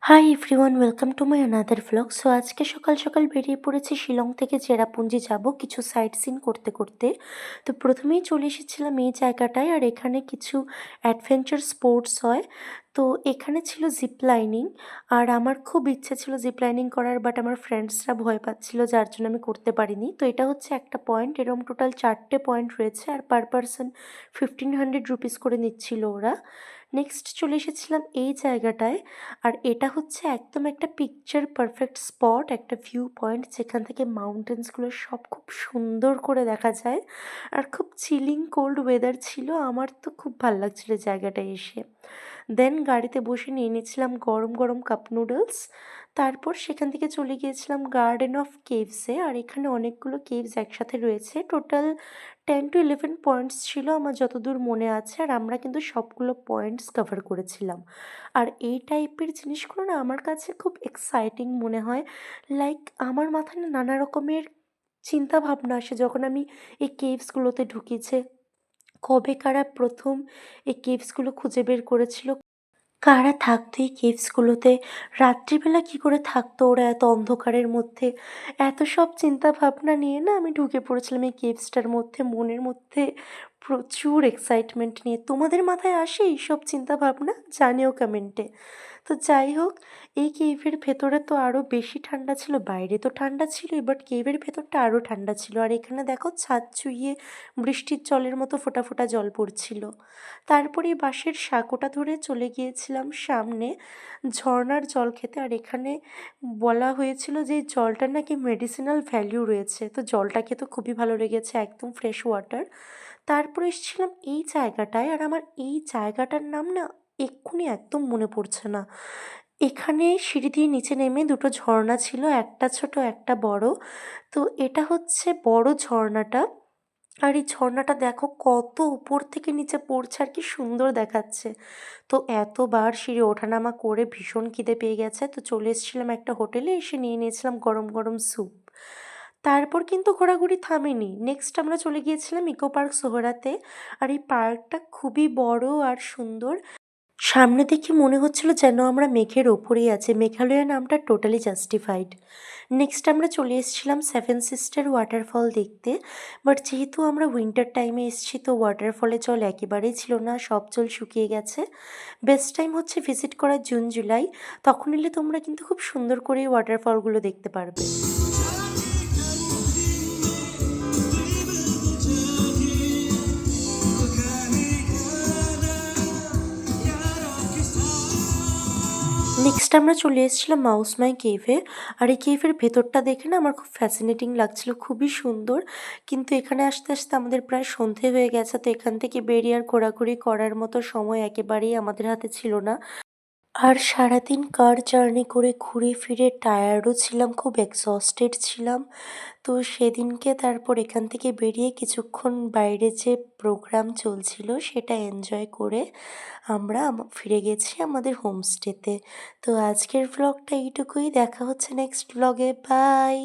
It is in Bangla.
Hi everyone, welcome to my another vlog. So আজকে সকাল সকাল বেরিয়ে পড়েছি শিলং থেকে চেরাপুঞ্জি যাব কিছু সাইট সিন করতে করতে। তো প্রথমেই চলে এসেছিলাম এই জায়গাটায়, আর এখানে কিছু অ্যাডভেঞ্চার স্পোর্টস হয়। তো এখানে ছিল জিপ লাইনিং, আর আমার খুব ইচ্ছে ছিল জিপ লাইনিং করার, বাট আমার ফ্রেন্ডসরা ভয় পাচ্ছিল যার জন্য আমি করতে পারিনি। তো এটা হচ্ছে একটা পয়েন্ট, এরকম টোটাল 4টে পয়েন্ট রয়েছে, আর পার পারসন 1500 রুপিস করে নিচ্ছিল ওরা। নেক্সট চলে এসেছিলাম এই জায়গাটায়, আর এটা হচ্ছে একদম একটা পিকচার পারফেক্ট স্পট, একটা ভিউ পয়েন্ট যেখান থেকে মাউন্টেন্সগুলো সব খুব সুন্দর করে দেখা যায়। আর খুব চিলিং কোল্ড ওয়েদার ছিল, আমার তো খুব ভালো লাগছিল জায়গাটায় এসে। দেন গাড়িতে বসে নিয়ে নিয়েছিলাম গরম গরম কাপ নুডলস। তারপর সেখান থেকে চলে গিয়েছিলাম গার্ডেন অফ কেভসে, আর এখানে অনেকগুলো কেভস একসাথে রয়েছে। টোটাল 10 to 11 পয়েন্টস ছিল আমার যতদূর মনে আছে, আর আমরা কিন্তু সবগুলো পয়েন্টস কভার করেছিলাম। আর এই টাইপের জিনিসগুলো না আমার কাছে খুব এক্সাইটিং মনে হয়। লাইক আমার মাথায় না নানা রকমের চিন্তা ভাবনা আসে যখন আমি এই কেভসগুলোতে ঢুকি, যে কবে কারা প্রথম এই কেভসগুলো খুঁজে বের করেছিল, কারা থাকতো এই কেভসগুলোতে, রাত্রিবেলা কি করে থাকতো ওরা এত অন্ধকারের মধ্যে। এত সব চিন্তা ভাবনা নিয়ে না আমি ঢুকে পড়েছিলাম এই কেভসটার মধ্যে, মনের মধ্যে প্রচুর এক্সাইটমেন্ট নিয়ে। তোমাদের মাথায় আসে এইসব চিন্তা ভাবনা? জানিও কমেন্টে। তো যাই হোক, এই কেভের ভেতরে তো আরও বেশি ঠান্ডা ছিল, বাইরে তো ঠান্ডা ছিলই, বাট কেভের ভেতরটা আরও ঠান্ডা ছিল। আর এখানে দেখো ছাদ চুইয়ে বৃষ্টির জলের মতো ফোঁটা ফোঁটা জল পড়ছিল। তারপরে বাঁশের সাঁকোটা ধরে চলে গিয়েছিলাম সামনে ঝর্ণার জল খেতে। আর এখানে বলা হয়েছিল যে এই জলটার নাকি মেডিসিনাল ভ্যালিউ রয়েছে, তো জলটা খেতে খুবই ভালো লেগেছে, একদম ফ্রেশ ওয়াটার। তারপরে এসেছিলাম এই জায়গাটায়, আর আমার এই জায়গাটার নাম না এক্ষুনি একদম মনে পড়ছে না। এখানে সিঁড়ি দিয়ে নিচে নেমে দুটো ঝর্ণা ছিল, একটা ছোট একটা বড়। তো এটা হচ্ছে বড় ঝর্ণাটা, আর এই ঝর্ণাটা দেখো কত উপর থেকে নিচে পড়ছে আর কি সুন্দর দেখাচ্ছে। তো এতবার সিঁড়ি ওঠানামা করে ভীষণ খিদে পেয়ে গেছে, তো চলে এসেছিলাম একটা হোটেলে, এসে নিয়ে নিয়েছিলাম গরম গরম স্যুপ। তারপর কিন্তু ঘোরাঘুরি থামেনি, নেক্সট আমরা চলে গিয়েছিলাম ইকো পার্ক সোহরাতে। আর এই পার্কটা খুবই বড় আর সুন্দর। সামনে দেখে মনে হচ্ছিল যেন আমরা মেঘের ওপরেই আছি, মেঘালয়া নামটা টোটালি জাস্টিফাইড। নেক্সট আমরা চলে এসেছিলাম সেভেন সিস্টার ওয়াটারফল দেখতে, বাট যেহেতু আমরা উইন্টার টাইমে এসেছি তো ওয়াটারফলে জল একেবারেই ছিল না, সব জল শুকিয়ে গেছে। বেস্ট টাইম হচ্ছে ভিজিট করার জুন জুলাই, তখন এলে তোমরা কিন্তু খুব সুন্দর করে এই ওয়াটারফলগুলো দেখতে পারবে। নেক্সট আমরা চলে এসেছিলাম মাউসমাই কেভে। আর এই কেভের ভেতরটা দেখে না আমার খুব ফ্যাসিনেটিং লাগছিল, খুবই সুন্দর। কিন্তু এখানে আসতে আসতে আমাদের প্রায় সন্ধে হয়ে গেছে, তো এখান থেকে বেরিয়ে আর ঘোরাঘুরি করার মতো সময় একেবারেই আমাদের হাতে ছিল না। আর সারাদিন কার জার্নি করে ঘুরে ফিরে টায়ার্ডও ছিলাম, খুব এক্সস্টেড ছিলাম। তো সেদিনকে তারপর এখান থেকে বেরিয়ে কিছুক্ষণ বাইরে যে প্রোগ্রাম চলছিল সেটা এনজয় করে আমরা ফিরে গেছি আমাদের হোমস্টেতে। তো আজকের ভ্লগটা এইটুকুই, দেখা হচ্ছে নেক্সট ভ্লগে, বাই।